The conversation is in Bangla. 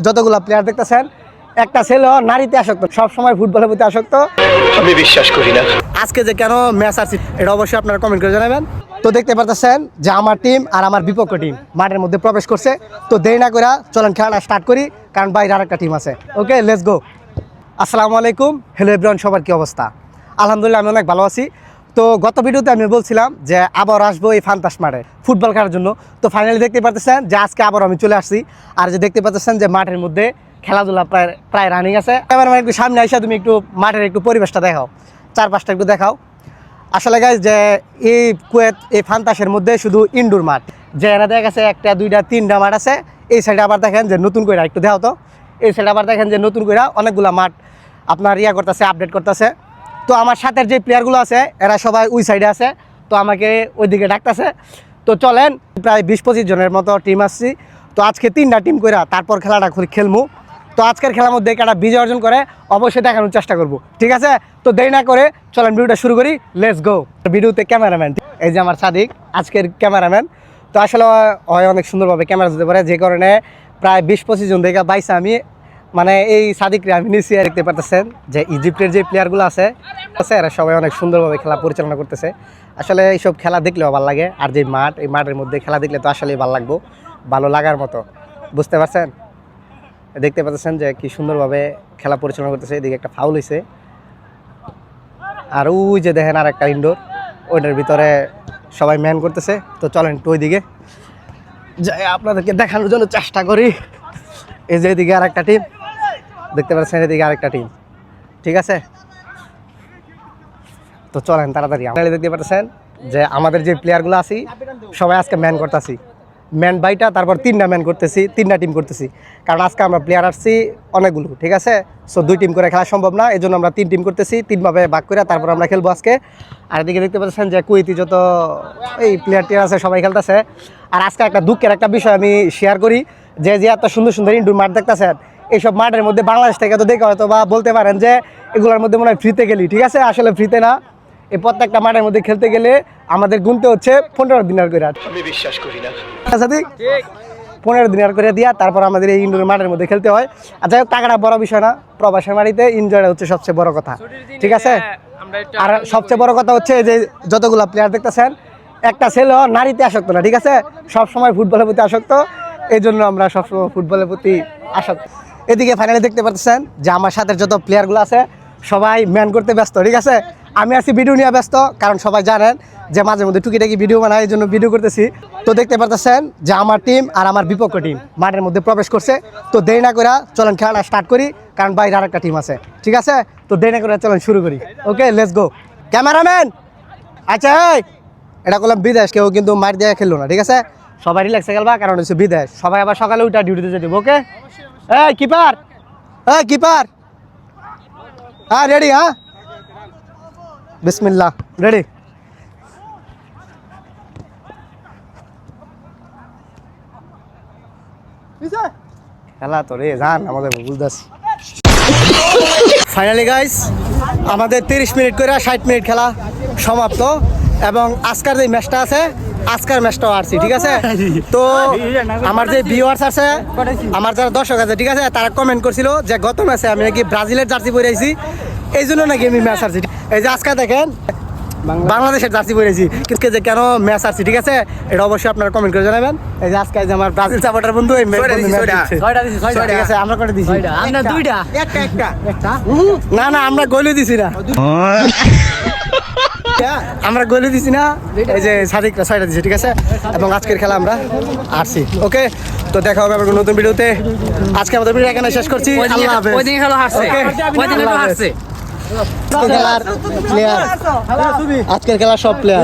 যতগুলো প্লেয়ার দেখতেছেন একটা ছেলে নারীতে আসক্ত, সব সময় ফুটবলের প্রতি আসক্ত। আমি বিশ্বাস করি না। আজকে যে কেন ম্যাচ আছে এটা অবশ্যই আপনারা কমেন্ট করে জানাবেন। তো দেখতে পারতেছেন যে আমার টিম আর আমার বিপক্ষ টিম মাঠের মধ্যে প্রবেশ করছে। তো দেরি না করে চলেন খেলাটা স্টার্ট করি, কারণ বাইরে আরেকটা টিম আছে। ওকে, লেটস গো। আসসালামু আলাইকুম, হ্যালো এভরিওয়ান, সবার কি অবস্থা? আলহামদুলিল্লাহ আমি অনেক ভালো আছি। তো গত ভিডিওতে আমি বলছিলাম যে আবার আসবো এই ফান্তাস মাঠে ফুটবল খেলার জন্য। তো ফাইনালি দেখতে পাচ্ছেন যে আজকে আবার আমি চলে আসছি। আর যে দেখতে পাচ্ছেন যে মাঠের মধ্যে খেলাধুলা প্রায় রানিং আছে। এবার আমার একটু সামনে আইসা তুমি একটু মাঠের একটু পরিবেশটা দেখাও, চারপাশটা একটু দেখাও। আসলে গাইজ যে এই কুয়েত এই ফান্তাসের মধ্যে শুধু ইনডোর মাঠ, যে এরা দেখা গেছে একটা দুইটা তিনটা মাঠ আছে। এই সাইডে আবার দেখেন যে নতুন করে একটু দেখাও তো, এই সাইডে আবার দেখেন যে নতুন করে অনেকগুলো মাঠ আপনার করতেছে, আপডেট করতেছে। তো আমার সাথের যে প্লেয়ারগুলো আছে এরা সবাই ওই সাইডে আছে, তো আমাকে ওইদিকে ডাকতেছে। তো চলেন, প্রায় 20-25 জনের মতো টিম আসছি। তো আজকে 3টা টিম করে তারপর খেলাটা খেলবো। তো আজকের খেলার মধ্যে একটা বিজয় অর্জন করে অবশ্যই দেখানোর চেষ্টা করব, ঠিক আছে? তো দেরি না করে চলেন ভিডিওটা শুরু করি, লেটস গো। ভিডিওতে ক্যামেরাম্যান এই যে আমার সাদিক, আজকের ক্যামেরাম্যান। তো আসলে হয় অনেক সুন্দরভাবে ক্যামেরা দিতে পারে, যে কারণে প্রায় 20-25 জন থেকে বাইসে আমি মানে এই সাদিকরে আমি নিচ্ছি। আর দেখতে পারতেছেন যে ইজিপ্টের যে প্লেয়ারগুলো আছে এরা সবাই অনেক সুন্দরভাবে খেলা পরিচালনা করতেছে। আসলে এইসব খেলা দেখলেও ভালো লাগে, আর যে মাঠ, এই মাঠের মধ্যে খেলা দেখলে তো আসলেই ভালো লাগবো, ভালো লাগার মতো, বুঝতে পারছেন? দেখতে পাচ্ছেন যে কি সুন্দরভাবে খেলা পরিচালনা করতেছে। এদিকে একটা ফাউল হয়েছে, আর ওই যে দেখেন আর একটা ইনডোর, ওইটার ভিতরে সবাই ম্যান করতেছে। তো চলেন একটু ওইদিকে যাই, আপনাদেরকে দেখানোর জন্য চেষ্টা করি। এই যে এদিকে আর একটা টিম দেখতে পাচ্ছেন, এদিকে আরেকটা টিম, ঠিক আছে? তো চলেন তাড়াতাড়ি। আপনারা দেখতে পাচ্ছেন যে আমাদের যে প্লেয়ারগুলো আছি সবাই আজকে ম্যান করতেছি, ম্যান বাইটা, তারপর 3টা ম্যান করতেছি, 3টা টিম করতেছি। কারণ আজকে আমরা প্লেয়ার আসছি অনেকগুলো, ঠিক আছে? সো 2 টিম করে খেলা সম্ভব না, এই জন্য আমরা 3 টিম করতেছি, 3ভাবে ভাগ করে তারপর আমরা খেলবো আজকে। আর এদিকে দেখতে পাচ্ছেন যে কুয়েতি যত এই প্লেয়ার টিয়ার আছে সবাই খেলতেছে। আর আজকে একটা দুঃখের একটা বিষয় আমি শেয়ার করি, যে এত সুন্দর সুন্দর ইনডোর মাঠ দেখতেছেন, এইসব মাঠের মধ্যে বাংলাদেশ থেকে তো দেখে হয়তো বা বলতে পারেন যে এগুলোর মধ্যে মনে হয় ফ্রিতে গেলি, ঠিক আছে? আসলে ফ্রিতে না, এই প্রত্যেকটা মাঠের মধ্যে খেলতে গেলে আমাদের গুনতে হচ্ছে 15 দিনার করে। আমি বিশ্বাস করি না। 15 দিনার করে দিয়া তারপর আমাদের এই ইনডোর মাঠের মধ্যে খেলতে হয়। আর যাই হোক, টাকাটা বড় বিষয় না, প্রবাসের বাড়িতে এনজয়টা হচ্ছে সবচেয়ে বড় কথা, ঠিক আছে? আর সবচেয়ে বড় কথা হচ্ছে যে যতগুলো প্লেয়ার দেখতেছেন একটা ছেলে নারীতে আসক্ত না, ঠিক আছে? সব সময় ফুটবলের প্রতি আসক্ত, এই জন্য আমরা সবসময় ফুটবলের প্রতি আসক্ত। এদিকে ফাইনালি দেখতে পাচ্ছেন যে আমার সাথে যত প্লেয়ারগুলো আছে সবাই ম্যান করতে ব্যস্ত, ঠিক আছে? আমি আছি ভিডিও নিয়ে ব্যস্ত, কারণ সবাই জানেন যে মাঝে মধ্যে টুকিটাকি ভিডিও বানায়, এই জন্য ভিডিও করতেছি। তো দেখতে পাচ্ছেন যে আমার টিম আর আমার বিপক্ষ টিম মাঠের মধ্যে প্রবেশ করছে। তো দেরি না করে চলেন খেলাটা স্টার্ট করি, কারণ বাইরে আরেকটা টিম আছে, ঠিক আছে? তো দেরি না করে চলেন শুরু করি। ওকে, লেটস গো। ক্যামেরাম্যান, আচ্ছা এটা করলাম বিদেশ, কেউ কিন্তু মার দিয়ে খেললো না, ঠিক আছে? সবাই রিল্যাক্সে খেলবা, কারণ হচ্ছে বিদেশ। সবাই আবার সকালে উঠা ডিউটিতে যেতে, ওকে? এই কিপার, এই কিপার, হ্যাঁ রেডি, হ্যাঁ বিসমিল্লাহ, রেডি। খেলা তো রে জান আমাদের বুঝতেছি। ফাইনালি গাইস আমাদের 30 মিনিট করে 60 মিনিট খেলা সমাপ্ত, এবং আজকের যে ম্যাচটা আছে আজকের ম্যাচটাও আসছি, ঠিক আছে? তো আমার যে ভিউয়ার্স আছে, আমার যারা দর্শক আছে, ঠিক আছে, তারা কমেন্ট করছিল যে গত ম্যাচে আমি নাকি ব্রাজিলের জার্সি পরে আইছি, এই জন্য নাকি আমি ম্যাচ আসছি। এই যে আজকে দেখেন বাংলাদেশের জার্সি পরেছি, কিন্তু যে কেন ম্যাচ আসছি, ঠিক আছে, এটা অবশ্যই আপনারা কমেন্ট করে জানাবেন। এই যে আজকে যে আমার ব্রাজিল সাপোর্টার বন্ধু এই ম্যাচ ঠিক আছে, আমরা করে দিছি একটা না না, আমরা গোলই দিছি না, আমরা গোলে দিছি না, এই যে সাদিকরা 6টা দিছে, ঠিক আছে? এবং আজকের খেলা আমরা আসছি। ওকে, তো দেখা হবে আবার নতুন ভিডিওতে। আজকে আমাদের ভিডিও এখানে শেষ করছি। আল্লাহ হাফেজ। ওই দিন খেলা হারছে, ওই দিন খেলা হারছে। আজকের খেলার সব প্লেয়ার